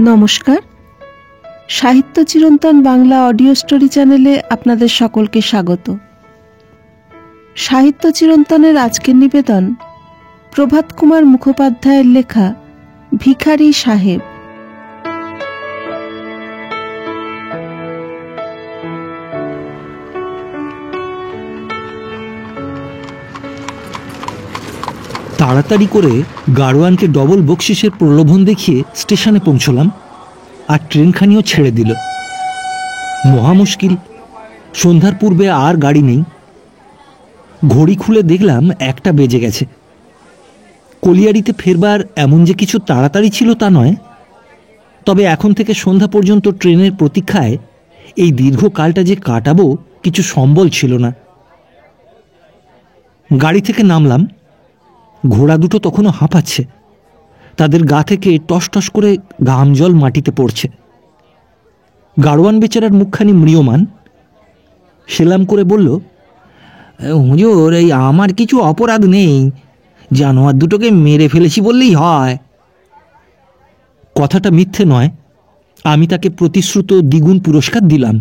নমস্কার, সাহিত্য চিরন্তন বাংলা অডিও স্টোরি চ্যানেলে আপনাদের সকলকে স্বাগত। সাহিত্য চিরন্তনের আজকের নিবেদন প্রভাত কুমার মুখোপাধ্যায়ের লেখা ভিখারি সাহেব। তাড়াতাড়ি করে গাড়োয়ানকে ডবল বকশিসের প্রলোভন দেখিয়ে স্টেশনে পৌঁছলাম, আর ট্রেনখানিও ছেড়ে দিল। মহা মুশকিল, সন্ধ্যার পূর্বে আর গাড়ি নেই। ঘড়ি খুলে দেখলাম 1টা বেজে গেছে। কলিয়ারিতে ফেরবার এমন যে কিছু তাড়াতাড়ি ছিল তা নয়, তবে এখন থেকে সন্ধ্যা পর্যন্ত ট্রেনের প্রতীক্ষায় এই দীর্ঘকালটা যে কাটাবো কিছু সম্বল ছিল না। গাড়ি থেকে নামলাম। ঘোড়া দুটো তখনও হাঁপাচ্ছে, তাদের গা থেকে টস টস করে ঘাম জল মাটিতে পড়ছে। গাড়োয়ান বেচারার মুখখানি ম্রিয়মান। সেলাম করে বলল, হুজুর, এই আমার কিছু অপরাধ নেই, জানোয়ার দুটোকে মেরে ফেলেছি বললেই হয়। কথাটা মিথ্যে নয়। আমি তাকে প্রতিশ্রুত দ্বিগুণ পুরস্কার দিলাম।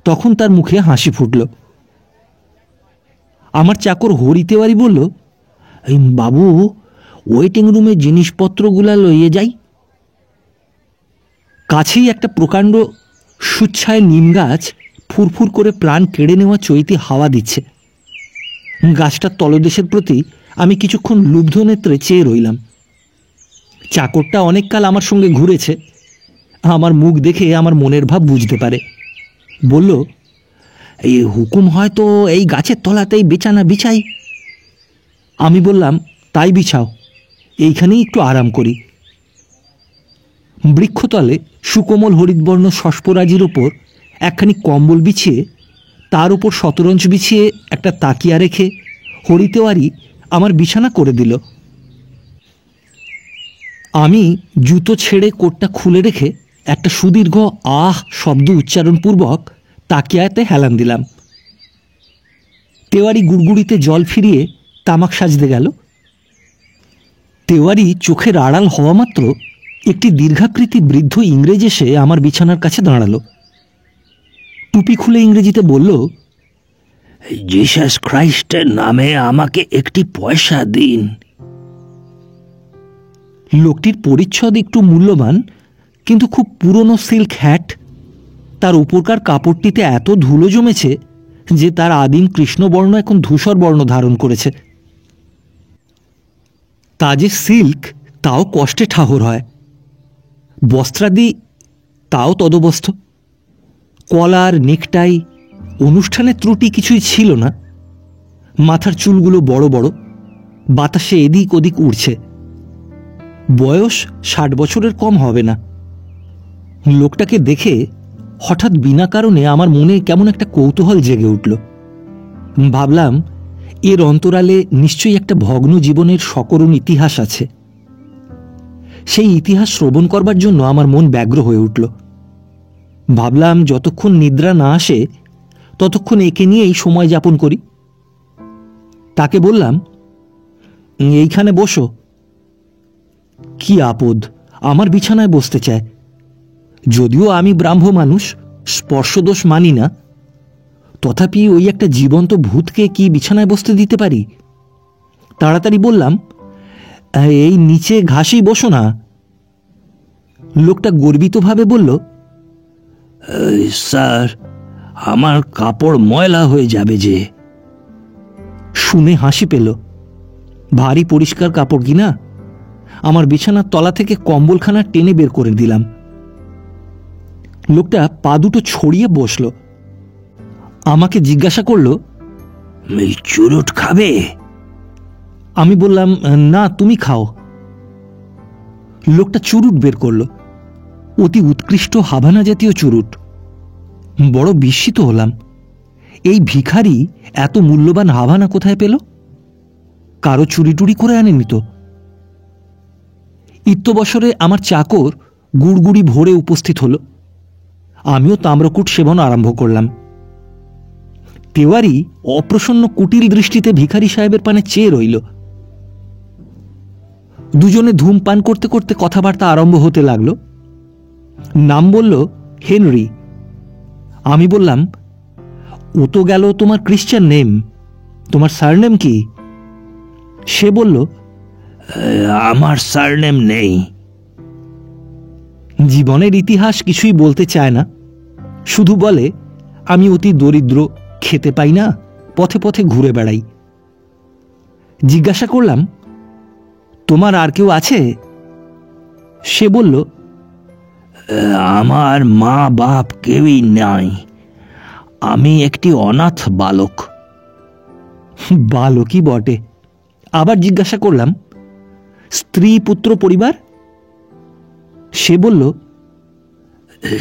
তখন তার মুখে হাসি ফুটল। আমার চাকর হরি তেওয়ারি বলল, এই বাবু, ওয়েটিং রুমে জিনিসপত্রগুলা লইয়ে যাই। কাছেই একটা প্রকাণ্ড সুচ্ছায় নিম গাছ ফুরফুর করে প্রাণ কেড়ে নেওয়া চৈতি হাওয়া দিচ্ছে। গাছটার তলদেশের প্রতি আমি কিছুক্ষণ লুব্ধ নেত্রে চেয়ে রইলাম। চাকরটা অনেককাল আমার সঙ্গে ঘুরেছে, আমার মুখ দেখে আমার মনের ভাব বুঝতে পারে। বলল, এই হুকুম হয়তো এই গাছের তলাতেই বিছানা বিছাই। আমি বললাম, তাই বিছাও, এইখানেই একটু আরাম করি। বৃক্ষতলে সুকোমল হরিতবর্ণ শস্পরাজির ওপর একখানি কম্বল বিছিয়ে, তার উপর শতরঞ্চ বিছিয়ে একটা তাকিয়া রেখে হরি তেওয়ারি আমার বিছানা করে দিল। আমি জুতো ছেড়ে কোটটা খুলে রেখে একটা সুদীর্ঘ আহ শব্দ উচ্চারণপূর্বক তাকিয়াতে হেলান দিলাম। তেওয়ারি গুড়গুড়িতে জল ফিরিয়ে তামাক সাজতে গেল। তেওয়ারি চোখের আড়াল হওয়া মাত্র একটি দীর্ঘাকৃতি বৃদ্ধ ইংরেজ এসে আমার বিছানার কাছে দাঁড়ালো। টুপি খুলে ইংরেজিতে বলল, জিসাস খ্রাইস্টের নামে আমাকে একটি পয়সা দিন। লোকটির পরিচ্ছদ একটু মূল্যবান, কিন্তু খুব পুরনো সিল্ক হ্যাট। তার উপরকার কাপড়টিতে এত ধুলো জমেছে যে তার আদিম কৃষ্ণবর্ণ এখন ধূসর বর্ণ ধারণ করেছে। তা যে সিল্ক তাও কষ্টে ঠাহর হয়। বস্ত্রাদি তাও তদবস্থ। কলার, নেকটাই, অনুষ্ঠানের ত্রুটি কিছুই ছিল না। মাথার চুলগুলো বড় বড়, বাতাসে এদিক ওদিক উড়ছে। বয়স 60 বছরের কম হবে না। লোকটাকে দেখে হঠাৎ বিনা কারণে আমার মনে কেমন একটা কৌতূহল জেগে উঠল। ভাবলাম, এর অন্তরালে নিশ্চয়ই একটা ভগ্ন জীবনের সকরুণ ইতিহাস আছে। সেই ইতিহাস শ্রবণ করবার জন্য আমার মন ব্যগ্র হয়ে উঠল। ভাবলাম, যতক্ষণ নিদ্রা না আসে ততক্ষণ একে নিয়েই সময় যাপন করি। তাকে বললাম, এইখানে বসো। কি আপদ, আমার বিছানায় বসতে চায়। যদিও আমি ব্রাহ্ম মানুষ, স্পর্শদোষ মানি না, তথাপি ওই একটা জীবন্ত ভূতকে কি বিছানায় বসতে দিতে পারি? তাড়াতাড়ি বললাম, এই নিচে ঘাসেই বসো না। লোকটা গর্বিতভাবে বলল, স্যার, আমার কাপড় ময়লা হয়ে যাবে যে। শুনে হাসি পেল। ভারী পরিষ্কার কাপড় কিনা। আমার বিছানার তলা থেকে কম্বলখানা টেনে বের করে দিলাম। লোকটা পা দুটো ছড়িয়ে বসল। আমাকে জিজ্ঞাসা করল, এই চুরুট খাবে? আমি বললাম, না, তুমি খাও। লোকটা চুরুট বের করল, অতি উৎকৃষ্ট হাভানা জাতীয় চুরুট। বড় বিস্মিত হলাম। এই ভিখারি এত মূল্যবান হাভানা কোথায় পেল? কারো চুরি টুরি করে আনেনি তো? ইত্যবসরে আমার চাকর গুড়গুড়ি ভোরে উপস্থিত হল। আমিও তাম্রকূট সেবন আরম্ভ করলাম। তেওয়ারি অপ্রসন্ন কুটিল দৃষ্টিতে ভিখারি সাহেবের পানে চেয়ে রইল। দুজনে ধূমপান করতে করতে কথাবার্তা আরম্ভ হতে লাগলো। নাম বলল হেনরি। আমি বললাম, ও তো গেল তোমার ক্রিশ্চান নেম, তোমার সারনেম কি? সে বলল, আমার সারনেম নেই। জীবনের ইতিহাস কিছুই বলতে চায় না, শুধু বলে আমি অতি দরিদ্র, খেতে পাই না, পথে পথে ঘুরে বেড়াই। জিজ্ঞাসা করলাম, তোমার আর কেউ আছে? সে বলল, আমার মা বাপ কেউই নাই, আমি একটি অনাথ বালক। বালকই বটে। আবার জিজ্ঞাসা করলাম, স্ত্রী পুত্র পরিবার? সে বলল,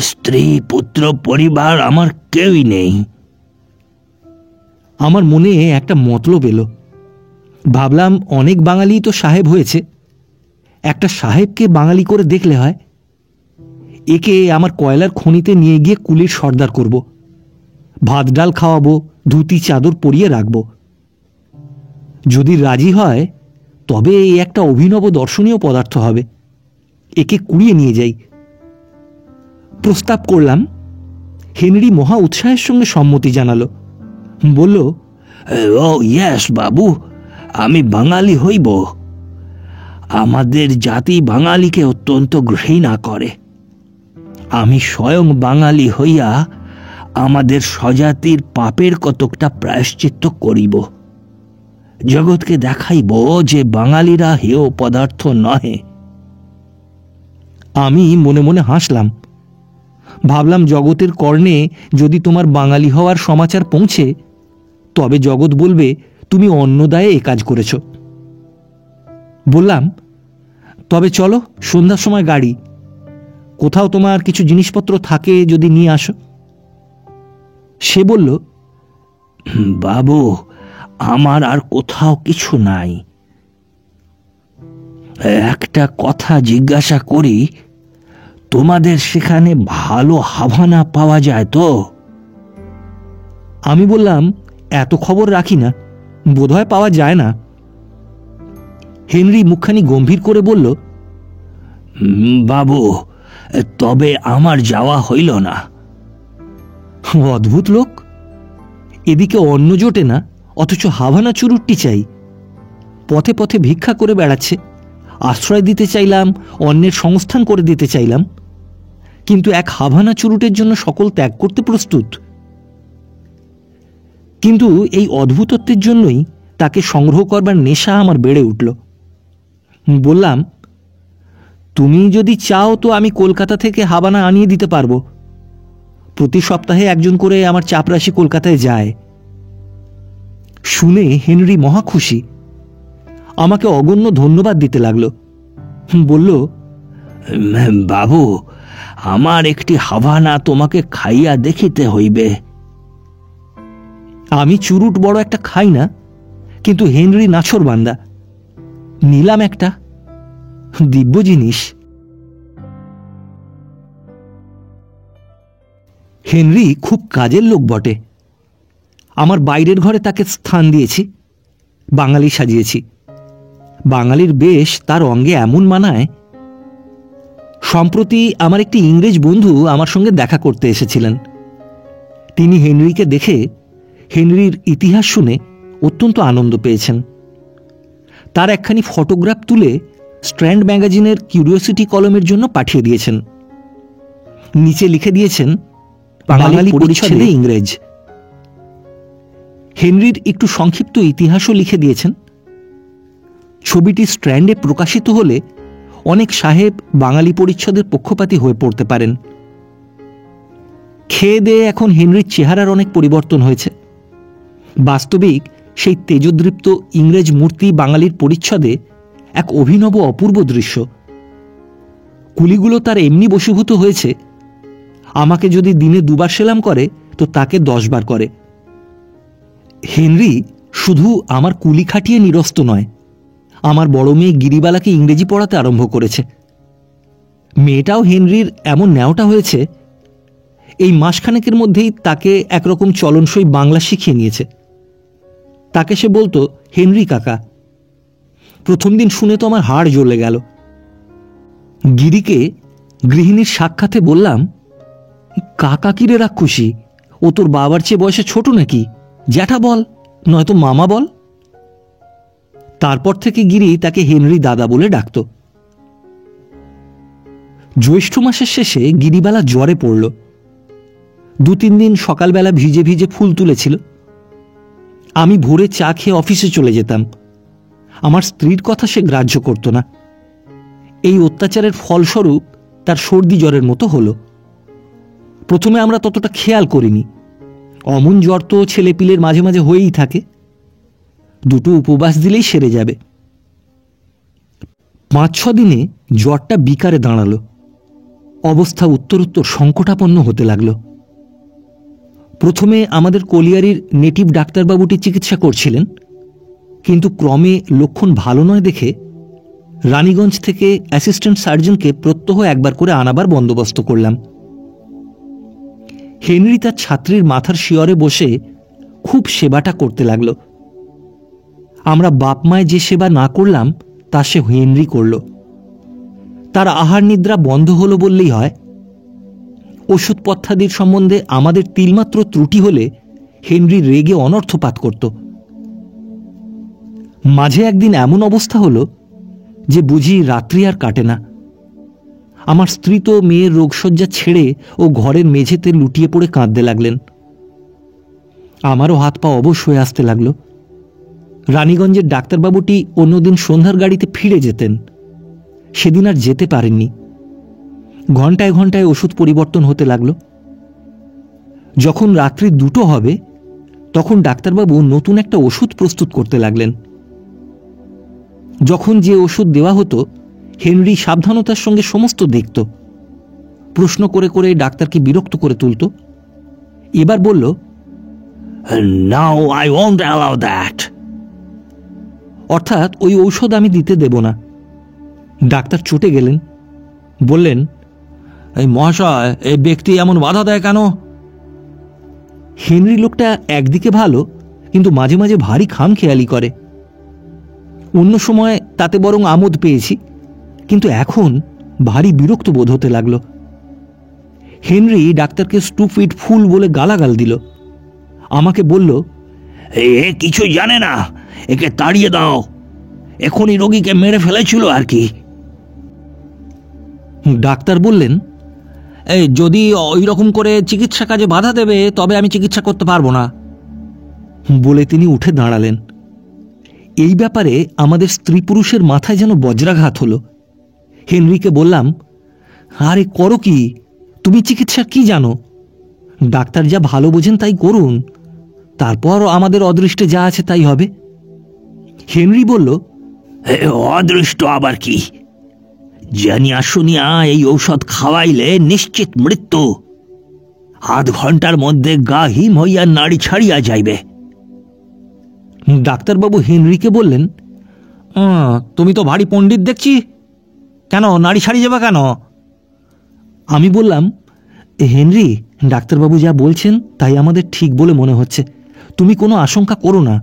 স্ত্রী পুত্র পরিবার আমার কেউই নেই। আমার মনে একটা মতলব এলো। ভাবলাম, অনেক বাঙালি তো সাহেব হয়েছে, একটা সাহেবকে বাঙালি করে দেখলে হয়। একে আমার কয়লার খনিতে নিয়ে গিয়ে কুলির সর্দার করব, ভাত ডাল খাওয়াবো, ধুতি চাদর পরিয়ে রাখব। যদি রাজি হয় তবে এই একটা অভিনব দর্শনীয় পদার্থ হবে, একে কুড়িয়ে নিয়ে যাই। প্রস্তাব করলাম। হেনরি মহা উৎসাহের সঙ্গে সম্মতি জানালো। বলল, ও ইয়েস বাবু, আমি বাঙালি হইব। আমাদের জাতি বাঙালিকে অত্যন্ত ঘৃণা করে। আমি স্বয়ং বাঙালি হইয়া আমাদের স্বজাতির পাপের কতকটা প্রায়শ্চিত্ত করিব। জগৎকে দেখাইব যে বাঙালিরা হেয় পদার্থ নহে। আমি মনে মনে হাসলাম। ভাবলাম, জগতের কর্ণে যদি তোমার বাঙালি হওয়ার সমাচার পৌঁছে, তবে জগৎ বলবে তুমি অন্নদায়ে এ কাজ করেছ। বললাম, তবে চলো, সন্ধ্যার সময় গাড়ি, কোথাও তোমার কিছু জিনিসপত্র থাকে যদি নিয়ে আসো। সে বলল, বাবু, আমার আর কোথাও কিছু নাই। একটা কথা জিজ্ঞাসা করি, তোমাদের সেখানে ভালো হাভানা পাওয়া যায় তো? আমি বললাম, এত খবর রাখি না, বোধহয় পাওয়া যায় না। হেনরি মুখখানি গম্ভীর করে বলল, বাবু, তবে আমার যাওয়া হইল না। অদ্ভুত লোক, এদিকে অন্ন জোটে না, অথচ হাভানা চুরুটটি চাই। পথে পথে ভিক্ষা করে বেড়াচ্ছে। আশ্রয় দিতে চাইলাম, অন্যের সংস্থান করে দিতে চাইলাম, কিন্তু এক হাভানা চুরুটের জন্য সকল ত্যাগ করতে প্রস্তুত। কিন্তু এই অদ্ভুতত্বের জন্যই তাকে সংগ্রহ করবার নেশা আমার বেড়ে উঠল। বললাম, তুমি যদি চাও তো আমি কলকাতা থেকে হাভানা আনিয়ে দিতে পারবো। প্রতি সপ্তাহে একজন করে আমার চাপরাশি কলকাতায় যায়। শুনে হেনরি মহা খুশি, আমাকে অগণ্য ধন্যবাদ দিতে লাগলো। বলল, বাবু, আমার একটি হাভানা তোমাকে খাইয়া দেখিতে হইবে। আমি চুরুট বড় একটা খাই না, কিন্তু হেনরি নাছোড়বান্দা, নিলাম একটা। দিব্য জিনিস। হেনরি খুব কাজের লোক বটে। আমার বাইরের ঘরে তাকে স্থান দিয়েছি, বাঙালি সাজিয়েছি। বাঙালির বেশ তার অঙ্গে এমন মানায়। সম্প্রতি আমার একটি ইংরেজ বন্ধু আমার সঙ্গে দেখা করতে এসেছিলেন। তিনি হেনরিকে দেখে, হেনরির ইতিহাস শুনে অত্যন্ত আনন্দ পেয়েছেন। তার একখানি ফটোগ্রাফ তুলে স্ট্র্যান্ড ম্যাগাজিনের কিউরিওসিটি কলমের জন্য পাঠিয়ে দিয়েছেন। নিচে লিখে দিয়েছেন, বাঙালি পরিচ্ছদে ইংরেজ। হেনরির একটু সংক্ষিপ্ত ইতিহাসও লিখে দিয়েছেন। ছবিটি স্ট্র্যান্ডে প্রকাশিত হলে অনেক সাহেব বাঙালি পরিচ্ছদের পক্ষপাতী হয়ে পড়তে পারেন। খেয়ে দেয়ে এখন হেনরির চেহারার অনেক পরিবর্তন হয়েছে। বাস্তবিক সেই তেজোদৃপ্ত ইংরেজ মূর্তি বাঙালির পরিচ্ছদে এক অভিনব অপূর্ব দৃশ্য। কুলিগুলো তার এমনি বশীভূত হয়েছে, আমাকে যদি দিনে 2 বার সেলাম করে তো তাকে 10 বার করে। হেনরি শুধু আমার কুলি খাটিয়ে নিরস্ত নয়, আমার বড় মেয়ে গিরিবালাকে ইংরেজি পড়াতে আরম্ভ করেছে। মেয়েটাও হেনরির এমন ন্যাওটা হয়েছে, এই মাসখানেকের মধ্যেই তাকে একরকম চলনসই বাংলা শিখিয়ে নিয়েছে। তাকে সে বলতো হেনরি কাকা। প্রথম দিন শুনে তো আমার হাড় জ্বলে গেল। গিরিকে গৃহিণীর সাক্ষাতে বললাম, কাকা কিরে রাক্ষসী, ও তোর বাবার চেয়ে বয়সে ছোট নাকি? জ্যাঠা বল, নয়তো মামা বল। তারপর থেকে গিরি তাকে হেনরি দাদা বলে ডাকত। জ্যৈষ্ঠ মাসের শেষে গিরিবালা জ্বরে পড়ল। 2-3 দিন সকালবেলা ভিজে ভিজে ফুল তুলেছিল। আমি ভোরে চা খেয়ে অফিসে চলে যেতাম। আমার স্ত্রীর কথা সে গ্রাহ্য করত না। এই অত্যাচারের ফলস্বরূপ তার সর্দি জ্বরের মতো হলো। প্রথমে আমরা ততটা খেয়াল করিনি। অমন জ্বর তো ছেলেপিলের মাঝে মাঝে হয়েই থাকে, 2 উপবাস দিলেই সেরে যাবে। 5-6 দিনে জ্বরটা বিকারে দাঁড়ালো। অবস্থা উত্তরোত্তর সংকটাপন্ন হতে লাগলো। প্রথমে আমাদের কলিয়ারির নেটিভ ডাক্তারবাবুটি চিকিৎসা করছিলেন, কিন্তু ক্রমে লক্ষণ ভালো নয় দেখে রানীগঞ্জ থেকে অ্যাসিস্ট্যান্ট সার্জনকে প্রত্যহ একবার করে আনাবার বন্দোবস্ত করলাম। হেনরি তার ছাত্রীর মাথার শিয়রে বসে খুব সেবাটা করতে লাগলো। আমরা বাপ মায় যে সেবা না করলাম তা সে হেনরি করল। তার আহার নিদ্রা বন্ধ হলো বললেই হয়। ওষুধপথ্যাদির সম্বন্ধে আমাদের তিলমাত্র ত্রুটি হলে হেনরি রেগে অনর্থপাত করত। মাঝে একদিন এমন অবস্থা হলো যে বুঝি রাত্রি আর কাটে না। আমার স্ত্রী তো মেয়ের রোগশয্যা ছেড়ে ও ঘরের মেঝেতে লুটিয়ে পড়ে কাঁদতে লাগলেন। আমারও হাত পা অবশ হয়ে আসতে লাগলো। রানীগঞ্জের ডাক্তারবাবুটি অন্যদিন সন্ধ্যার গাড়িতে ফিরে যেতেন, সেদিন আর যেতে পারেননি। ঘন্টায় ঘন্টায় ওষুধ পরিবর্তন হতে লাগলো। যখন রাত্রি 2টো হবে তখন ডাক্তারবাবু নতুন একটা ওষুধ প্রস্তুত করতে লাগলেন। যখন যে ওষুধ দেওয়া হতো হেনরি সাবধানতার সঙ্গে সমস্ত দেখত, প্রশ্ন করে করে ডাক্তারকে বিরক্ত করে তুলত। এবার বলল, now I won't allow that, অর্থাৎ ওই ঔষধ আমি দিতে দেব না। ডাক্তার চটে গেলেন, বললেন, এই মহাশয়, এই ব্যক্তি এমন বাধা দেয় কেন? হেনরি লোকটা একদিকে ভালো, কিন্তু মাঝে মাঝে ভারী খামখেয়ালি করে। অন্য সময় তাতে বরং আমোদ পেয়েছি, কিন্তু এখন ভারী বিরক্ত বোধ হতে লাগলো। হেনরি ডাক্তারকে স্টুপিড ফুল বলে গালাগাল দিল। আমাকে বলল, এ কিছুই জানে না, একে তাড়িয়ে দাও, এখনই রোগীকে মেরে ফেলেছিল আর কি। ডাক্তার বললেন, এই যদি ওই রকম করে চিকিৎসা কাজে বাধা দেবে তবে আমি চিকিৎসা করতে পারবো না, বলে তিনি উঠে দাঁড়ালেন। এই ব্যাপারে আমাদের স্ত্রী পুরুষের মাথায় যেন বজ্রাঘাত হলো। হেনরিকে বললাম, আরে করো কি, তুমি চিকিৎসা কি জানো? ডাক্তার যা ভালো বোঝেন তাই করুন, তারপর আমাদের অদৃষ্টে যা আছে তাই হবে। হেনরি বলল, অদৃষ্ট আবার কি? জানিয়া শুনিয়া এই ঔষধ খাওয়াইলে নিশ্চিত মৃত্যু। 8 ঘন্টার মধ্যে গা হিম হইয়া নাড়ি ছাড়িয়া যাইবে। ডাক্তারবাবু হেনরিকে বললেন, তুমি তো ভারী পণ্ডিত দেখছি, কেন নাড়ি ছাড়িয়ে যাবে কেন? আমি বললাম, হেনরি, ডাক্তারবাবু যা বলছেন তাই আমাদের ঠিক বলে মনে হচ্ছে, তুমি কোনো আশঙ্কা করো না।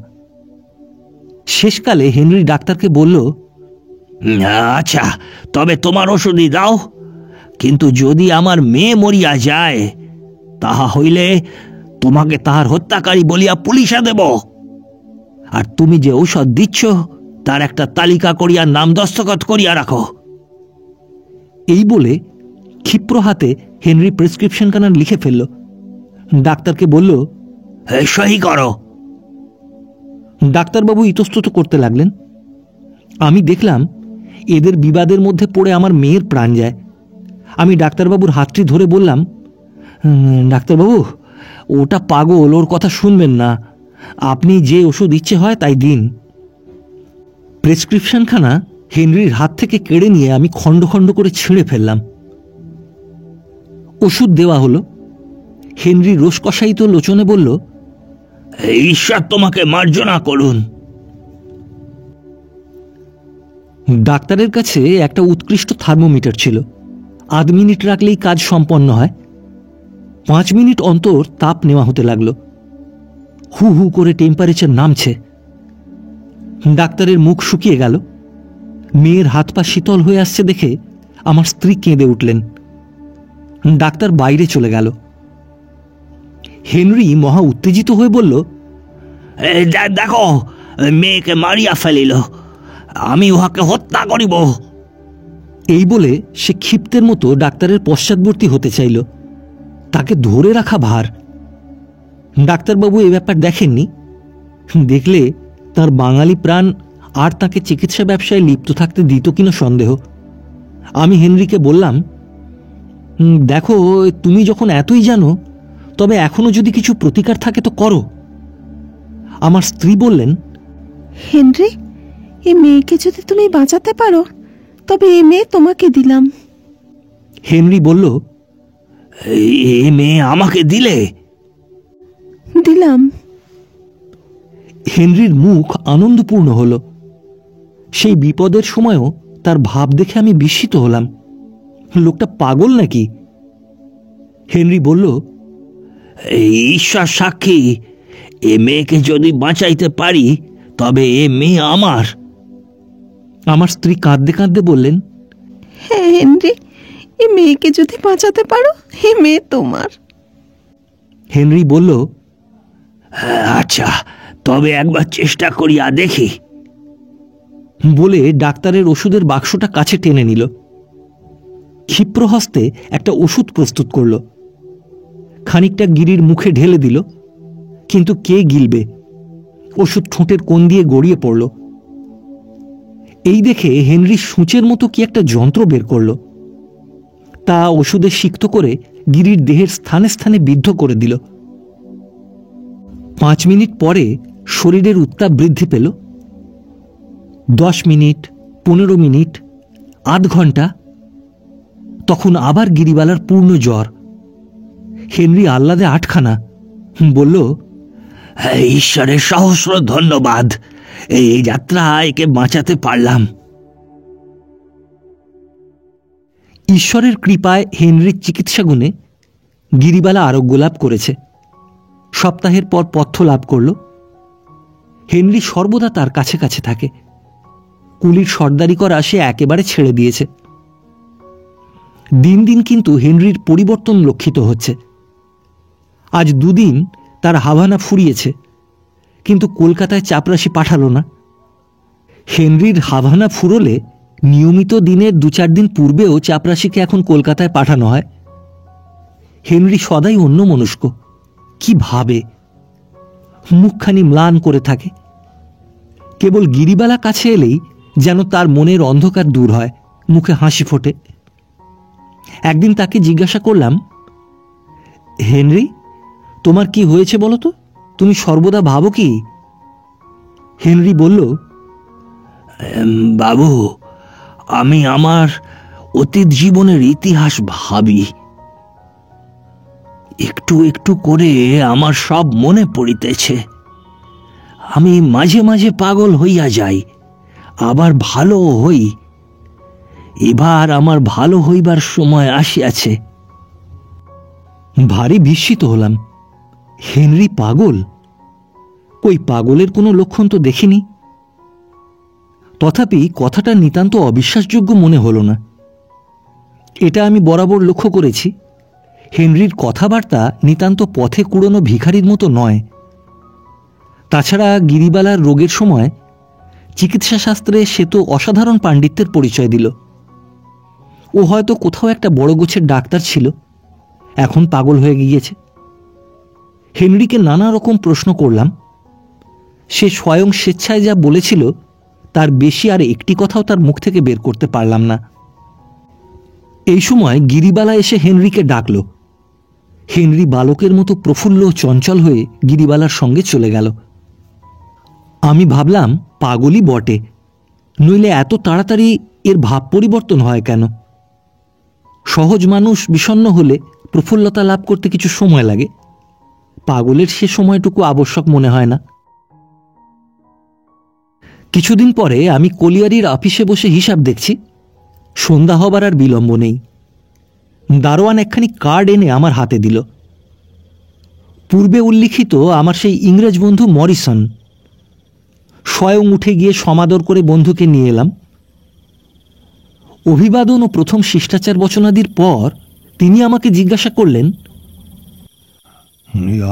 শেষকালে হেনরি ডাক্তারকে বলল, আচ্ছা, তবে তোমার ওষুধই দাও, কিন্তু যদি আমার মেয়ে মরিয়া যায় তাহা হইলে তোমাকে তাহার হত্যাকারী বলিয়া পুলিশে দেব, আর তুমি যে ঔষধ দিচ্ছ তার একটা তালিকা করিয়া নাম দস্তখত করিয়া রাখো। এই বলে ক্ষিপ্র হাতে হেনরি প্রেসক্রিপশনখানা লিখে ফেলল। ডাক্তারকে বলল, সহি করো। ডাক্তারবাবু ইতস্তত করতে লাগলেন। আমি দেখলাম এদের বিবাদের মধ্যে পড়ে আমার মেয়ের প্রাণ যায়। আমি ডাক্তারবাবুর হাতটি ধরে বললাম, ডাক্তারবাবু, ওটা পাগল, ওর কথা শুনবেন না, আপনি যে ওষুধ ইচ্ছে হয় তাই দিন। প্রেসক্রিপশনখানা হেনরির হাত থেকে কেড়ে নিয়ে আমি খণ্ড খণ্ড করে ছিঁড়ে ফেললাম। ওষুধ দেওয়া হলো। হেনরি রোষকষায়িত লোচনে বলল, ঈশ্বর তোমাকে মার্জনা করুন। ডাক্তারের কাছে একটা উৎকৃষ্ট থার্মোমিটার ছিল। 8 মিনিট রাখলেই কাজ সম্পন্ন হয়। 5 মিনিট অন্তর তাপ নেওয়া হতে লাগলো। হু হু করে টেম্পারেচার নামছে। ডাক্তারের মুখ শুকিয়ে গেল। মেয়ের হাত পা শীতল হয়ে আসছে দেখে আমার স্ত্রী কেঁদে উঠলেন। ডাক্তার বাইরে চলে গেল। হেনরি মহা উত্তেজিত হয়ে বলল, দেখো, মেয়েকে মারিয়া ফেলিল, আমি উহাকে হত্যা করিব। এই বলে সে ক্ষিপ্তের মতো ডাক্তারের পশ্চাৎবর্তী হতে চাইল। তাকে ধরে রাখা ভার। ডাক্তারবাবু এ ব্যাপার দেখেননি। দেখলে তার বাঙালি প্রাণ আর তাকে চিকিৎসা ব্যবসায় লিপ্ত থাকতে দিত কিনা সন্দেহ। আমি হেনরিকে বললাম, দেখো, তুমি যখন এতই জানো, তবে এখনো যদি কিছু প্রতিকার থাকে তো করো। আমার স্ত্রী বললেন, হেনরি, এই মেয়েকে যদি তুমি বাঁচাতে পারো তবে এ মেয়ে তোমাকে দিলাম। হেনরি বলল, এ মেয়ে আমাকে দিলে? দিলাম। হেনরির মুখ আনন্দপূর্ণ হল। সেই বিপদের সময়ও তার ভাব দেখে আমি বিস্মিত হলাম। লোকটা পাগল নাকি? হেনরি বলল, ঈশ্বর সাক্ষী, এ মেয়েকে যদি বাঁচাইতে পারি তবে এ মেয়ে আমার। আমার স্ত্রী কাঁদতে কাঁদতে বললেন, হ্যাঁ হেনরি, এই মেয়েকে যদি বাঁচাতে পারো এ মেয়ে তোমার। হেনরি বলল, আচ্ছা, তবে একবার চেষ্টা করিয়া দেখি। বলে ডাক্তারের ওষুধের বাক্সটা কাছে টেনে নিল। ক্ষিপ্র হস্তে একটা ওষুধ প্রস্তুত করল। খানিকটা গিরির মুখে ঢেলে দিল, কিন্তু কে গিলবে? ওষুধ ঠোঁটের কোণ দিয়ে গড়িয়ে পড়ল। এই দেখে হেনরি সূঁচের মতো কি একটা যন্ত্র বের করল। তা ওষুধে সিক্ত করে গিরির দেহের স্থানে স্থানে বিদ্ধ করে দিল। 5 মিনিট পরে শরীরের উত্তাপ বৃদ্ধি পেল। 10 মিনিট, 15 মিনিট, আধ ঘন্টা। তখন আবার গিরিবালার পূর্ণ জ্বর। হেনরি আহ্লাদে আটখানা। বলল, ঈশ্বরের সহস্র ধন্যবাদ, এই যাত্রা একে বাঁচাতে পারলাম। ঈশ্বরের কৃপায় হেনরির চিকিৎসা গুণে গিরিবালা আরোগ্য লাভ করেছে। সপ্তাহের পর পথ্য লাভ করল। হেনরি সর্বদা তার কাছে কাছে থাকে। কুলির সর্দারি করা সে একেবারে ছেড়ে দিয়েছে। দিন দিন কিন্তু হেনরির পরিবর্তন লক্ষিত হচ্ছে। আজ 2 দিন তার হাভানা ফুরিয়েছে, কিন্তু কলকাতায় চাপরাশি পাঠালো না। হেনরির হাভানা ফুরলে নিয়মিত দিনের 2-4 দিন পূর্বেও চাপরাশিকে এখন কলকাতায় পাঠানো হয়। হেনরি সদাই অন্যমনস্ক। কি ভাবে? মুখখানি ম্লান করে থাকে। কেবল গিরিবালা কাছে এলেই যেন তার মনের অন্ধকার দূর হয়, মুখে হাসি ফোটে। একদিন তাকে জিজ্ঞাসা করলাম, হেনরি, তোমার কি হয়েছে বলো তো? তুমি সর্বদা ভাবো কি? হেনরি বলল, বাবু, আমি আমার অতীত জীবনের ইতিহাস ভাবি। একটু একটু করে আমার সব মনে পড়িতেছে। আমি মাঝে মাঝে পাগল হইয়া যাই, আবার ভালো হই। এবার আমার ভালো হইবার সময় আসিয়াছে। ভারী বিস্মিত হলাম। হেনরি পাগল? কই, পাগলের কোনো লক্ষণ তো দেখিনি। তথাপি কথাটা নিতান্ত অবিশ্বাসযোগ্য মনে হল না। এটা আমি বরাবর লক্ষ্য করেছি। হেনরির কথাবার্তা নিতান্ত পথে কুড়োনো ভিখারির মতো নয়। তাছাড়া গিরিবালার রোগের সময় চিকিৎসা শাস্ত্রে সে তো অসাধারণ পাণ্ডিত্যের পরিচয় দিল। ও হয়তো কোথাও একটা বড় গোছের ডাক্তার ছিল, এখন পাগল হয়ে গিয়েছে। হেনরিকে নানা রকম প্রশ্ন করলাম। সে স্বয়ং স্বেচ্ছায় যা বলেছিল তার বেশি আর একটি কথাও তার মুখ থেকে বের করতে পারলাম না। এই সময় গিরিবালা এসে হেনরিকে ডাকল। হেনরি বালকের মতো প্রফুল্ল ও চঞ্চল হয়ে গিরিবালার সঙ্গে চলে গেল। আমি ভাবলাম পাগলই বটে, নইলে এত তাড়াতাড়ি এর ভাব পরিবর্তন হয় কেন? সহজ মানুষ বিষণ্ণ হলে প্রফুল্লতা লাভ করতে কিছু সময় লাগে, পাগলের সে সময়টুকু আবশ্যক মনে হয় না। কিছুদিন পরে আমি কলিয়ারির অফিসে বসে হিসাব দেখছি। সন্ধ্যা হবার আর বিলম্ব নেই। দারোয়ান একখানি কার্ড এনে আমার হাতে দিল। পূর্বে উল্লিখিত আমার সেই ইংরেজ বন্ধু মরিসন। স্বয়ং উঠে গিয়ে সমাদর করে বন্ধুকে নিয়ে এলাম। অভিবাদন ও প্রথম শিষ্টাচার বচনাদির পর তিনি আমাকে জিজ্ঞাসা করলেন,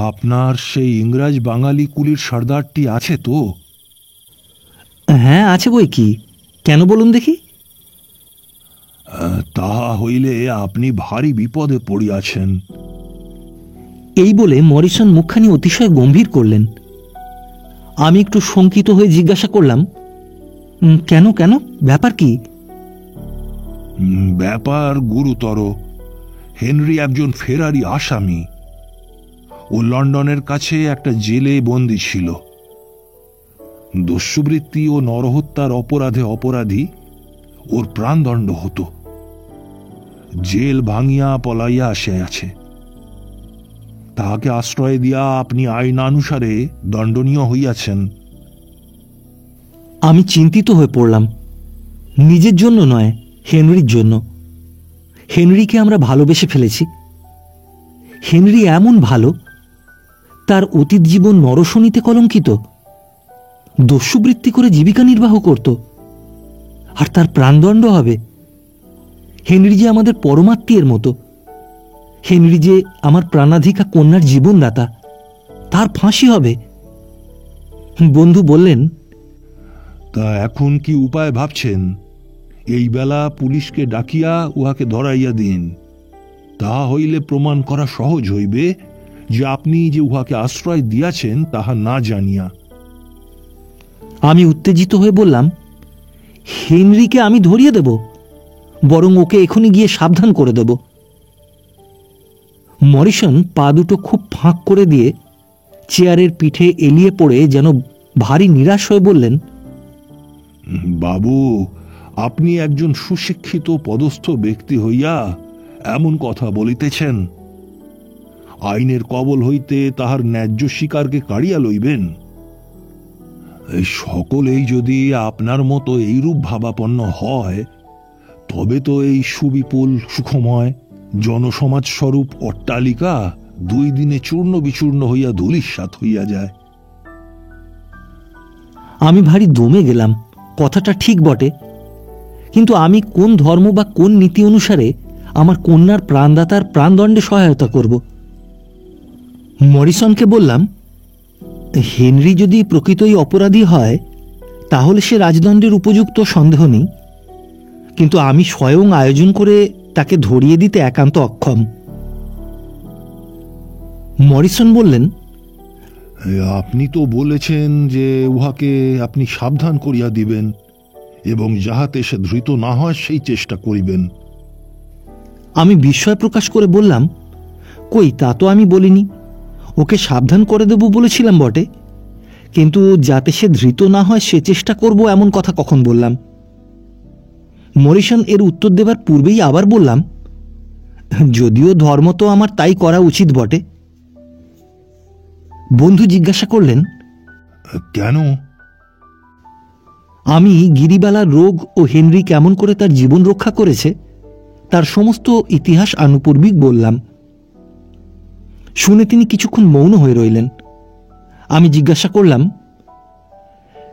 আপনার সেই ইংরাজ বাঙালি কুলির সর্দারটি আছে তো? হ্যাঁ আছে বই কি, কেন বলুন দেখি? তাহা হইলে আপনি ভারী বিপদে পড়িয়াছেন। এই বলে মরিসন মুখখানি অতিশয় গম্ভীর করলেন। আমি একটু শঙ্কিত হয়ে জিজ্ঞাসা করলাম, কেন কেন, ব্যাপার কি? ব্যাপার গুরুতর। হেনরি একজন ফেরারি আসামি। ও লন্ডনের কাছে একটা জেলে বন্দী ছিল। দস্যুবৃত্তি ও নরহত্যার অপরাধে অপরাধী ওর প্রাণদণ্ড হতো। জেল ভাঙিয়া পলাইয়া আসিয়াছে। তাহাকে আশ্রয় দিয়া আপনি আইনানুসারে দণ্ডনীয় হইয়াছেন। আমি চিন্তিত হয়ে পড়লাম। নিজের জন্য নয়, হেনরির জন্য। হেনরিকে আমরা ভালোবেসে ফেলেছি। হেনরি এমন ভালো, তার অতীত জীবন নরশনীতে কলঙ্কিত, দস্যুবৃত্তি করে জীবিকা নির্বাহ করত, আর তার প্রাণদণ্ড হবে। হেনরি যে আমাদের পরমাত্মীয়ের মতো। হেনরি যে আমার প্রাণাধিকা কন্যার জীবনদাতা, তার ফাঁসি হবে। বন্ধু বললেন, তা এখন কি উপায় ভাবছেন? এই বেলা পুলিশকে ডাকিয়া উহাকে ধরাইয়া দিন। তাহা হইলে প্রমাণ করা সহজ হইবে যে আপনি যে উহাকে আশ্রয় দিয়াছেন তাহা না জানিয়া। আমি উত্তেজিত হয়ে বললাম, হেনরিকে আমি ধরিয়ে দেব, বরং ওকে এখনই গিয়ে সাবধান করে দেব। মরিসন পা দুটো খুব ফাঁক করে দিয়ে চেয়ারের পিঠে এলিয়ে পড়ে যেন ভারী নিরাশ হয়ে বললেন, বাবু, আপনি একজন সুশিক্ষিত পদস্থ ব্যক্তি হইয়া এমন কথা বলিতেছেন? আইনের কবল হইতে তাহার ন্যায্য শিকারকে কাড়িয়া লইবেন? এই সকলেই যদি আপনার মতো এইরূপ ভাবাপন্ন হয়, তবে তো এই সুবিপুল সুখময় জনসমাজ স্বরূপ অট্টালিকা 2 দিনে চূর্ণ বিচূর্ণ হইয়া ধূলিসাৎ হইয়া যায়। আমি ভারী দমে গেলাম। কথাটা ঠিক বটে, কিন্তু আমি কোন ধর্ম বা কোন নীতি অনুসারে আমার কন্যার প্রাণদাতার প্রাণদণ্ডে সহায়তা করব? মরিসনকে বললাম, হেনরি যদি প্রকৃতই অপরাধী হয় তাহলে সে রাজদণ্ডের উপযুক্ত, সন্দেহ নেই, কিন্তু আমি স্বয়ং আয়োজন করে তাকে ধরিয়ে দিতে একান্ত অক্ষম। মরিসন বললেন, আপনি তো বলেছেন যে উহাকে আপনি সাবধান করিয়া দিবেন এবং যাহাতে সে ধৃত না হয় সেই চেষ্টা করিবেন। আমি বিস্ময় প্রকাশ করে বললাম, কই, তা তো আমি বলিনি। ওকে সাবধান করে দেব বলেছিলাম বটে, কিন্তু যাতে সে ধৃত না হয় সে চেষ্টা করব এমন কথা কখন বললাম? মরিসন এর উত্তর দেবার পূর্বেই আবার বললাম, যদিও ধর্ম তো আমার তাই করা উচিত বটে। বন্ধু জিজ্ঞাসা করলেন, কেন? আমি গিরিবালার রোগ ও হেনরি কেমন করে তার জীবন রক্ষা করেছে তার সমস্ত ইতিহাস আনুপূর্বিক বললাম। শুনে তিনি কিছুক্ষণ মৌন হয়ে রইলেন। আমি জিজ্ঞাসা করলাম,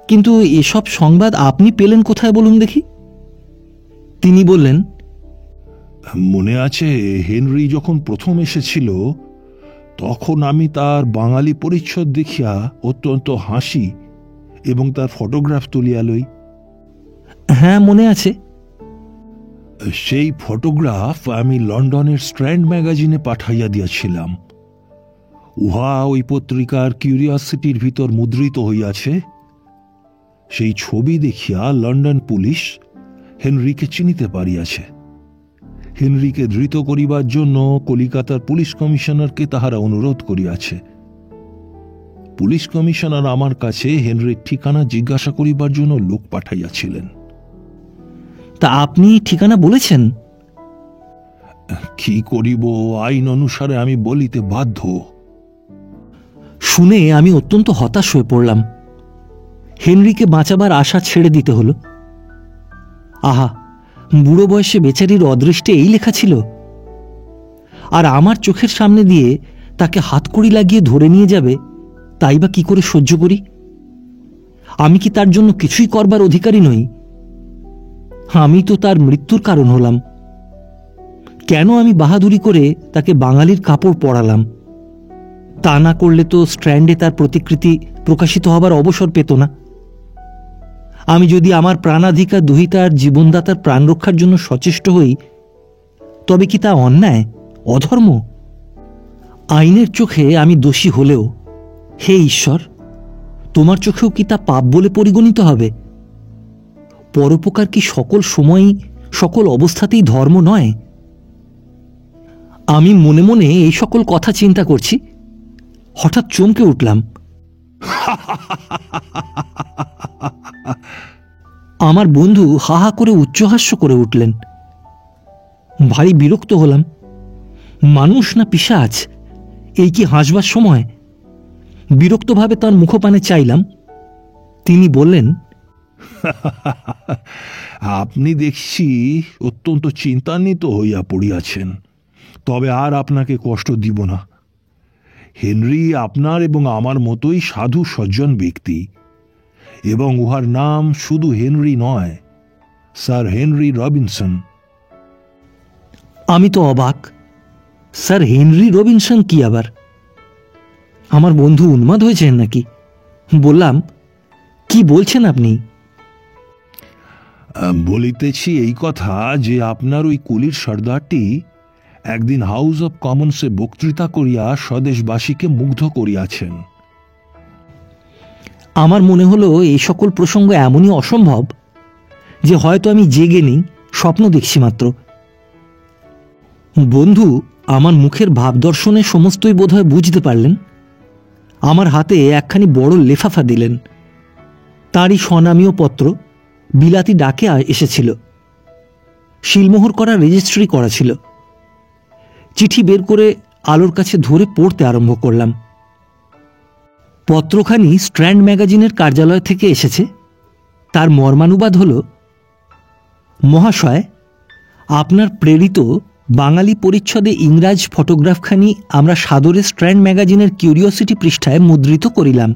কিন্তু এসব সংবাদ আপনি পেলেন কোথায় বলুন দেখি? তিনি বললেন, মনে আছে হেনরি যখন প্রথম এসেছিল তখন আমি তার বাঙালি পরিচ্ছদ দেখিয়া অত্যন্ত হাসি এবং তার ফটোগ্রাফ তুলিয়া লই। হ্যাঁ, মনে আছে। সেই ফটোগ্রাফ আমি লন্ডনের স্ট্র্যান্ড ম্যাগাজিনে পাঠাইয়া দিয়াছিলাম। উহা ওই পত্রিকার কিউরিয়াসিটির ভিতর মুদ্রিত হইয়াছে। সেই ছবি দেখিয়া লন্ডন পুলিশ হেনরিকে চিনিতে পারিয়াছে। হেনরিকে ধৃত করিবার জন্য কলিকাতার পুলিশ কমিশনারকে তাহারা অনুরোধ করিয়াছে। পুলিশ কমিশনার আমার কাছে হেনরির ঠিকানা জিজ্ঞাসা করিবার জন্য লোক পাঠাইয়াছিলেন। তা আপনি ঠিকানা বলেছেন? কি করিব, আইন অনুসারে আমি বলিতে বাধ্য। শুনে আমি অত্যন্ত হতাশ হয়ে পড়লাম। হেনরিকে বাঁচাবার আশা ছেড়ে দিতে হলো। আহা, বুড়ো বয়সে বেচারির অদৃষ্টে এই লেখা ছিল, আর আমার চোখের সামনে দিয়ে তাকে হাতকড়ি লাগিয়ে ধরে নিয়ে যাবে, তাই বা কি করে সহ্য করি? আমি কি তার জন্য কিছুই করবার অধিকারী নই? আমি তো তার মৃত্যুর কারণ হলাম। কেন আমি বাহাদুরি করে তাকে বাঙালির কাপড় পরালাম? তা না করলে তো স্ট্র্যান্ডে তার প্রতিকৃতি প্রকাশিত হবার অবসর পেত না। আমি যদি আমার প্রাণাধিকার দুহিতার জীবনদাতার প্রাণ রক্ষার জন্য সচেষ্ট হই, তবে কি তা অন্যায়, অধর্ম? আইনের চোখে আমি দোষী হলেও, হে ঈশ্বর, তোমার চোখেও কি তা পাপ বলে পরিগণিত হবে? পরোপকার কি সকল সময়ই, সকল অবস্থাতেই ধর্ম নয়? আমি মনে মনে এই সকল কথা চিন্তা করছি, হঠাৎ চমকে উঠলাম। আমার বন্ধু হা হা করে উচ্চহাস্য করে উঠলেন। ভারী বিরক্ত হলাম। মানুষ না পিশাচ, এই কি হাসবার সময়? বিরক্তভাবে তার মুখপানে চাইলাম। তিনি বললেন, আপনি দেখছি অত্যন্ত চিন্তান্বিত হইয়া পড়িয়াছেন। তবে আর আপনাকে কষ্ট দিব না। হেনরি আপনার এবং আমার মতোই সাধু সজ্জন ব্যক্তি, এবং উহার নাম শুধু হেনরি নয়, স্যার হেনরি রবিনসন। আমি তো অবাক। স্যার হেনরি রবিনসন কি আবার? আমার বন্ধু উন্মাদ হয়েছেন নাকি? বললাম, কি বলছেন আপনি? বলিতেছি এই কথা যে আপনার ওই কুলির সর্দারটি একদিন হাউস অব কমন্সে বক্তৃতা করিয়া স্বদেশবাসীকে মুগ্ধ করিয়াছেন। আমার মনে হলো এই সকল প্রসঙ্গ এমনই অসম্ভব যে হয়তো আমি জেগে নেই, স্বপ্ন দেখছি মাত্র। বন্ধু আমার মুখের ভাবদর্শনে সমস্তই বোধহয় বুঝতে পারলেন। আমার হাতে একখানি বড় লেফাফা দিলেন। তারই স্বনামীয় পত্র বিলাতি ডাকে এসেছিল। শিলমোহর করা রেজিস্ট্রি করা ছিল। চিঠি বের করে আলোর কাছে ধরে পড়তে আরম্ভ করলাম। পত্রখানি স্ট্র্যান্ড ম্যাগাজিনের কার্যালয় থেকে এসেছে। তার মর্মানুবাদ হল, মহাশয়, আপনার প্রেরিত বাঙালি পরিচ্ছদে ইংরাজ ফটোগ্রাফখানি আমরা সাদরে স্ট্র্যান্ড ম্যাগাজিনের কিউরিওসিটি পৃষ্ঠায় মুদ্রিত করিলাম।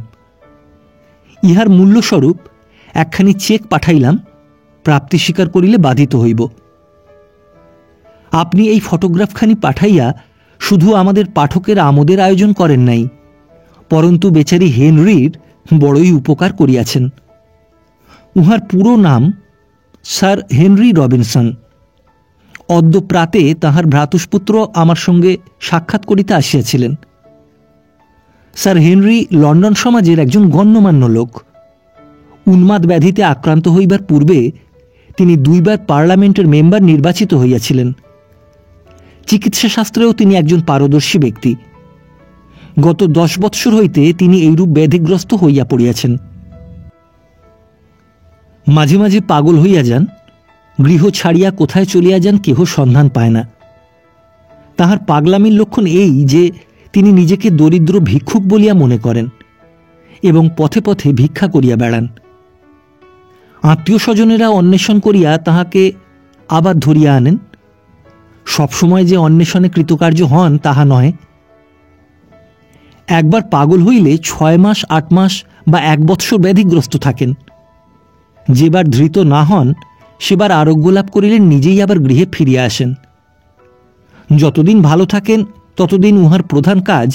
ইহার মূল্যস্বরূপ একখানি চেক পাঠাইলাম, প্রাপ্তি স্বীকার করিলে বাধিত হইব। আপনি এই ফটোগ্রাফখানি পাঠাইয়া শুধু আমাদের পাঠকের আমোদের আয়োজন করেন নাই, পরন্তু বেচারি হেনরির বড়ই উপকার করিয়াছেন। উহার পুরো নাম স্যার হেনরি রবিনসন। অদ্য প্রাতে তাহার ভ্রাতুষ্পুত্র আমার সঙ্গে সাক্ষাৎ করিতে আসিয়াছিলেন। স্যার হেনরি লন্ডন সমাজের একজন গণ্যমান্য লোক। উন্মাদ ব্যাধিতে আক্রান্ত হইবার পূর্বে তিনি 2 বার পার্লামেন্টের মেম্বার নির্বাচিত হইয়াছিলেন। চিকিৎসাশাস্ত্রেও তিনি একজন পারদর্শী ব্যক্তি। গত 10 বৎসর হইতে তিনি এইরূপ ব্যাধিগ্রস্ত হইয়া পড়িয়াছেন। মাঝে মাঝে পাগল হইয়া যান, গৃহ ছাড়িয়া কোথায় চলিয়া যান কেহ সন্ধান পায় না। তাহার পাগলামির লক্ষণ এই যে তিনি নিজেকে দরিদ্র ভিক্ষুক বলিয়া মনে করেন এবং পথে পথে ভিক্ষা করিয়া বেড়ান। আত্মীয় স্বজনেরা অন্বেষণ করিয়া তাহাকে আবার ধরিয়া আনেন। সবসময় যে অন্বেষণে কৃতকার্য হন তাহা নয়। একবার পাগল হইলে 6 মাস, 8 মাস বা 1 বৎসর ব্যাধিগ্রস্ত থাকেন। যেবার ধৃত না হন সেবার আরোগ্য লাভ করিলে নিজেই আবার গৃহে ফিরিয়া আসেন। যতদিন ভালো থাকেন ততদিন উহার প্রধান কাজ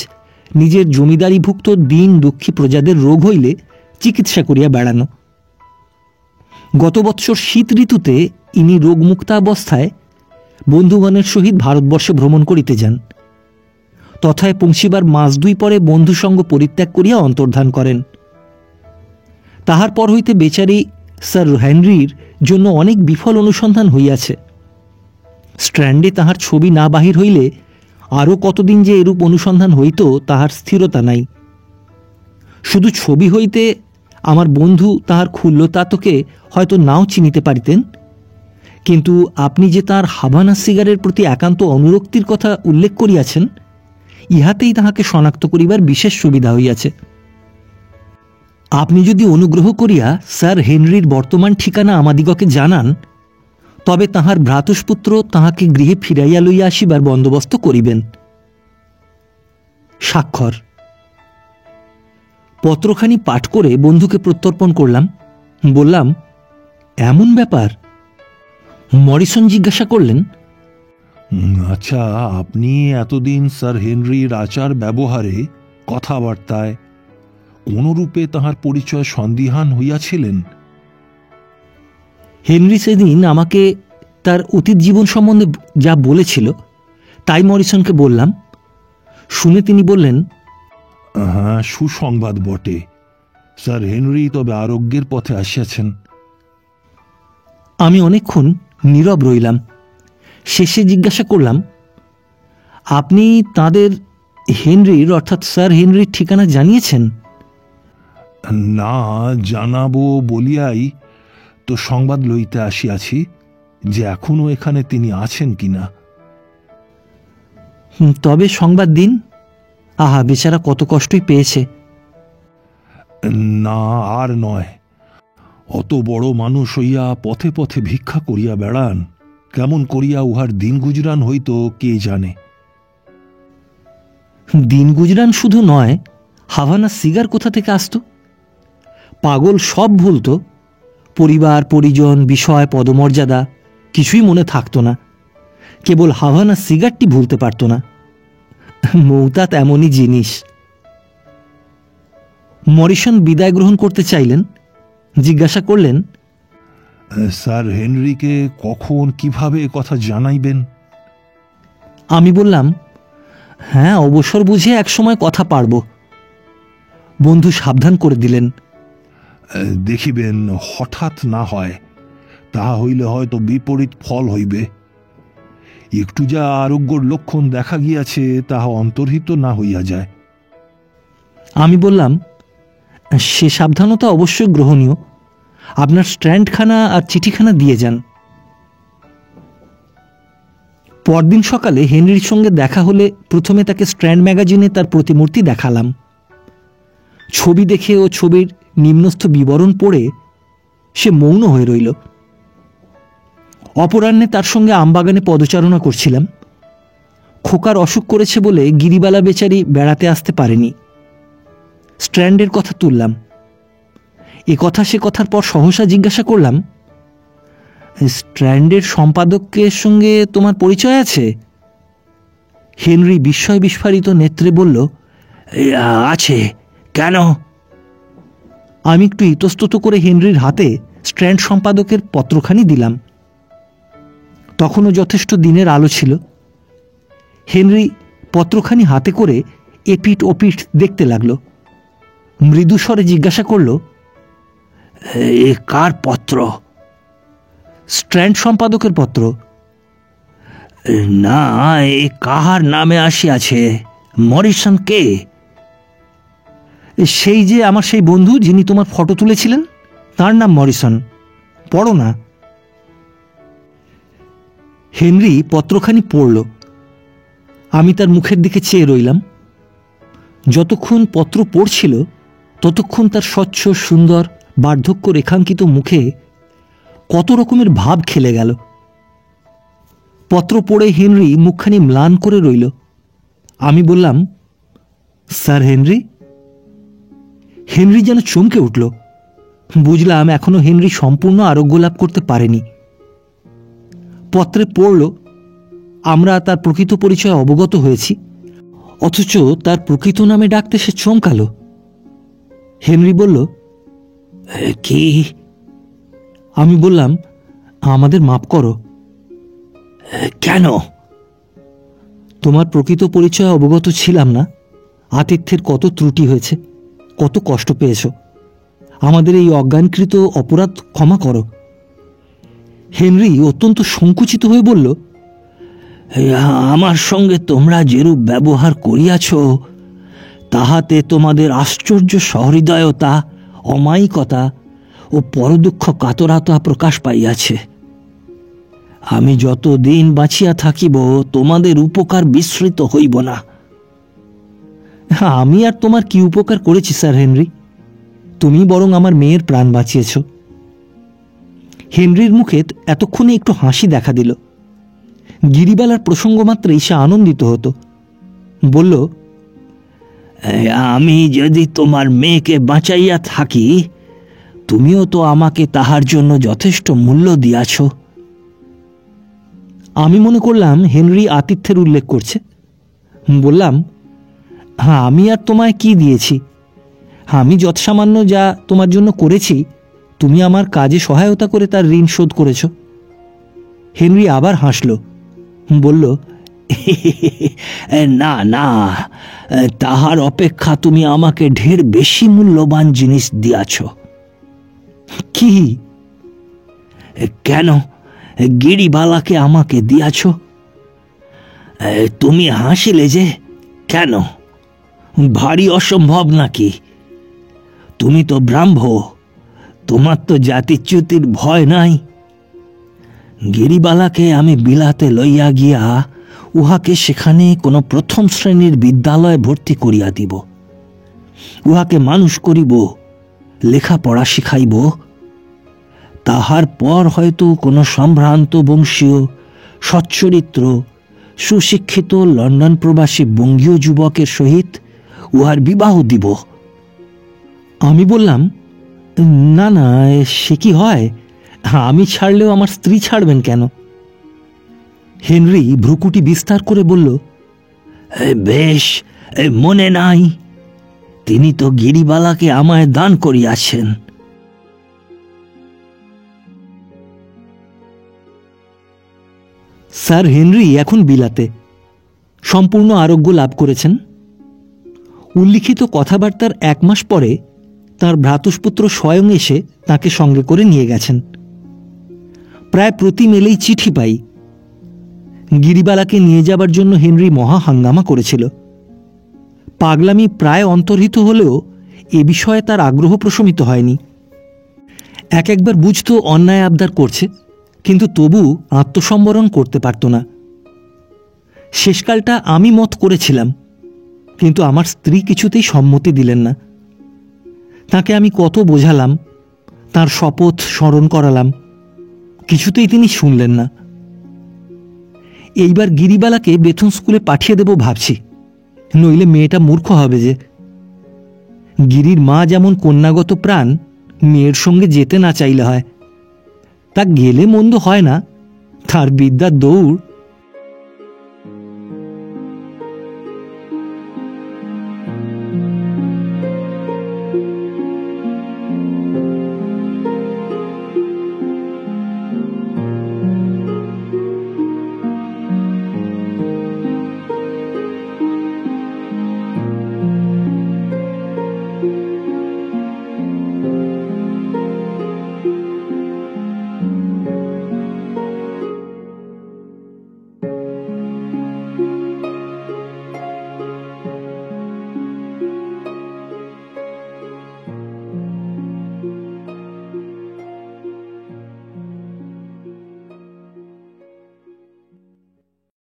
নিজের জমিদারিভুক্ত দীন দুঃখী প্রজাদের রোগ হইলে চিকিৎসা করিয়া বেড়ানো। গত বৎসর শীত ঋতুতে ইনি রোগমুক্তাবস্থায় বন্ধুগণের সহিত ভারতবর্ষে ভ্রমণ করিতে যান। তথায় পৌঁছিবার মাস 2 পরে বন্ধুসঙ্গ পরিত্যাগ করিয়া অন্তর্ধান করেন। তাহার পর হইতে বেচারি স্যার হেনরির জন্য অনেক বিফল অনুসন্ধান হইয়াছে। স্ট্র্যান্ডে তাহার ছবি না বাহির হইলে আরও কতদিন যে এরূপ অনুসন্ধান হইত তাহার স্থিরতা নাই। শুধু ছবি হইতে আমার বন্ধু তাহার ক্ষুল্লতাতকে হয়তো নাও চিনিতে পারিতেন, কিন্তু আপনি যে তাঁর হাভানা সিগারের প্রতি একান্ত অনুরক্তির কথা উল্লেখ করিয়াছেন, ইহাতেই তাহাকে শনাক্ত করিবার বিশেষ সুবিধা হইয়াছে। আপনি যদি অনুগ্রহ করিয়া স্যার হেনরির বর্তমান ঠিকানা আমাদিগকে জানান, তবে তাহার ভ্রাতুষ্পুত্র তাহাকে গৃহে ফিরাইয়া লইয়া আসিবার বন্দোবস্ত করিবেন। স্বাক্ষর। পত্রখানি পাঠ করে বন্ধুকে প্রত্যর্পণ করলাম। বললাম, এমন ব্যাপার? মরিসন জিজ্ঞাসা করলেন, আচ্ছা, আপনি এতদিন স্যার হেনরির আচার ব্যবহারে, কথাবার্তায় কোনরূপে তাহার পরিচয় সন্দিহান হইয়াছিলেন? হেনরি সেদিন আমাকে তার অতীত জীবন সম্বন্ধে যা বলেছিল তাই মরিসনকে বললাম। শুনে তিনি বললেন, হ্যাঁ, সুসংবাদ বটে। স্যার হেনরি তবে আরোগ্যের পথে আসিয়াছেন। আমি অনেকক্ষণ নীরব রইলাম। শেষে জিজ্ঞাসা করলাম, আপনি তাদের হেনরির অর্থাৎ স্যার হেনরির ঠিকানা জানিয়েছেন? না, জানাবো বলিয়াই তো সংবাদ লইতে আসিয়াছি যে এখনো এখানে তিনি আছেন কিনা। তবে সংবাদ দিন। আহা, বেচারা কত কষ্টই পেয়েছে। না, আর নয়। অত বড় মানুষ হইয়া পথে পথে ভিক্ষা করিয়া বেড়ান, কেমন করিয়া উহার দিন গুজরান হইত কে জানে। দিন গুজরান শুধু নয়, হাভানা সিগার কোথা থেকে আসত? পাগল সব ভুলত। পরিবার, পরিজন, বিষয়, পদমর্যাদা কিছুই মনে থাকত না। কেবল হাভানা সিগারটি ভুলতে পারত না। মৌতাত এমনই জিনিস। মরিসন বিদায় গ্রহণ করতে চাইলেন। জিজ্ঞাসা করলেন, স্যার হেনরিকে কখন কিভাবে কথা জানাইবেন? আমি বললাম, হ্যাঁ, অবসর বুঝে একসময় কথা পারব। বন্ধু সাবধান করে দিলেন, দেখিবেন হঠাৎ না হয়, তাহা হইলে হয়তো বিপরীত ফল হইবে। একটু যা আরোগ্যর লক্ষণ দেখা গিয়াছে তাহা অন্তর্হিত না হইয়া যায়। আমি বললাম, সে সাবধানতা অবশ্যই গ্রহণীয়। আপনার স্ট্যান্ডখানা আর চিঠিখানা দিয়ে যান। পরদিন সকালে হেনরির সঙ্গে দেখা হলে প্রথমে তাকে স্ট্র্যান্ড ম্যাগাজিনে তার প্রতিমূর্তি দেখালাম। ছবি দেখে ও ছবির নিম্নস্থ বিবরণ পড়ে সে মৌন হয়ে রইল। অপরাহ্নে তার সঙ্গে আমবাগানে পদচারণা করছিলাম। খোকার অসুখ করেছে বলে গিরিবালা বেচারি বেড়াতে আসতে পারেনি। স্ট্র্যান্ডের কথা তুললাম। এ কথা সে কথার পর সহসা জিজ্ঞাসা করলাম, স্ট্র্যান্ডের সম্পাদকের সঙ্গে তোমার পরিচয় আছে? হেনরি বিস্ময় বিস্ফারিত নেত্রে বলল, আছে। কেন? আমি একটু ইতস্তত করে হেনরির হাতে স্ট্র্যান্ড সম্পাদকের পত্রখানি দিলাম। তখনও যথেষ্ট দিনের আলো ছিল। হেনরি পত্রখানি হাতে করে এপিঠ ওপিঠ দেখতে লাগলো। মৃদুস্বরে জিজ্ঞাসা করল, এ কার পত্র? স্ট্র্যান্ড সম্পাদকের পত্র। না, এ কাহার নামে আসিয়াছে? মরিসন কে? সেই যে আমার সেই বন্ধু, যিনি তোমার ফটো তুলেছিলেন, তার নাম মরিসন। পড়ো না। হেনরি পত্রখানি পড়ল। আমি তার মুখের দিকে চেয়ে রইলাম। যতক্ষণ পত্র পড়ছিল ততক্ষণ তার স্বচ্ছ সুন্দর বার্ধক্য রেখাঙ্কিত মুখে কত রকমের ভাব খেলে গেল। পত্র পড়ে হেনরি মুখখানি ম্লান করে রইল। আমি বললাম, স্যার হেনরি? হেনরি যেন চমকে উঠল। বুঝলাম এখনো হেনরি সম্পূর্ণ আরোগ্য লাভ করতে পারেনি। পত্রে পড়ল আমরা তার প্রকৃত পরিচয় অবগত হয়েছি, অথচ তার প্রকৃত নামে ডাকতে সে চমকালো। হেনরি বলল, কি? আমি বললাম, আমাদের মাপ করো। কেন? তোমার প্রকৃত পরিচয় অবগত ছিলাম না। আতিথ্যের কত ত্রুটি হয়েছে, কত কষ্ট পেয়েছ। আমাদের এই অজ্ঞানকৃত অপরাধ ক্ষমা করো। হেনরি অত্যন্ত সংকুচিত হয়ে বলল, আমার সঙ্গে তোমরা যেরূপ ব্যবহার করিয়াছ তাহাতে তোমাদের আশ্চর্য সহৃদয়তা, অমায়িকতা ও পরদুঃখ কাতরতা প্রকাশ পাইয়াছে। আমি যতদিন বাঁচিয়া থাকিব তোমাদের উপকার বিস্মৃত হইব না। আমি আর তোমার কি উপকার করেছি স্যার হেনরি? তুমি বরং আমার মেয়ের প্রাণ বাঁচিয়েছ। হেনরির মুখে এতক্ষণে একটু হাসি দেখা দিল। গিরিবালার প্রসঙ্গ মাত্রেই সে আনন্দিত হতো। বলল, আমি যদি তোমার মেয়েকে বাঁচাইয়া থাকি, তুমিও তো আমাকে তাহার জন্য যথেষ্ট মূল্য দিয়াছ। আমি মনে করলাম হেনরি আতিথ্যের উল্লেখ করছে। বললাম, হ্যাঁ, আমি আর তোমায় কি দিয়েছি? আমি যৎসামান্য যা তোমার জন্য করেছি, তুমি আমার কাজে সহায়তা করে তার ঋণ শোধ করেছ। হেনরি আবার হাসল, বলল, না না, তাহার অপেক্ষা তুমি আমাকে ঢের বেশি মূল্যবান জিনিস দিয়াছ। কি? কেন, গিরিবালাকে আমাকে দিয়াছ? তুমি হাসিলে যে কেন? ভারী অসম্ভব নাকি? তুমি তো ব্রাহ্ম, তোমার তো জাতিচ্যুতির ভয় নাই। গিরিবালাকে আমি বিলাতে লইয়া গিয়া উহাকে সেখানে কোনো প্রথম শ্রেণীর বিদ্যালয়ে ভর্তি করিয়া দিব। উহাকে মানুষ করিব, লেখাপড়া শিখাইব। তাহার পর হয়তো কোনো সম্ভ্রান্ত বংশীয়, সচ্চরিত্র, সুশিক্ষিত লন্ডন প্রবাসী বঙ্গীয় যুবকের সহিত উহার বিবাহ দিব। আমি বললাম, না না, সে কি হয়? আমি ছাড়লেও আমার স্ত্রী ছাড়বেন কেন? হেনরি ভ্রুকুটি বিস্তার করে বলল, বেশ, মনে নাই, তিনি তো গিরিবালাকে আমায় দান করিয়াছেন। স্যার হেনরি এখন বিলাতে, সম্পূর্ণ আরোগ্য লাভ করেছেন। উল্লিখিত কথাবার্তার 1 মাস পরে তাঁর ভ্রাতুষ্পুত্র স্বয়ং এসে তাকে সঙ্গে করে নিয়ে গেছেন। প্রায় প্রতি মেলেই চিঠি পাই। গিরিবালাকে নিয়ে যাবার জন্য হেনরি মহা হাঙ্গামা করেছিল। পাগলামি প্রায় অন্তর্হিত হলেও এ বিষয়ে তার আগ্রহ প্রশমিত হয়নি। একবার বুঝতো অন্যায় আবদার করছে, কিন্তু তবু আত্মসম্বরণ করতে পারত না। শেষকালটা আমি মত করেছিলাম, কিন্তু আমার স্ত্রী কিছুতেই সম্মতি দিলেন না। তাকে আমি কত বোঝালাম, তার শপথ স্মরণ করালাম, কিছুতেই তিনি শুনলেন না। এইবার গিরিবালাকে বেথুন স্কুলে পাঠিয়ে দেব ভাবছি, নইলে মেয়েটা মূর্খ হবে যে। গিরির মা যেমন কন্যাগত প্রাণ, মেয়ের সঙ্গে যেতে না চাইলে হয়। তা গেলে মন্দ হয় না, তার বিদ্যার দৌড়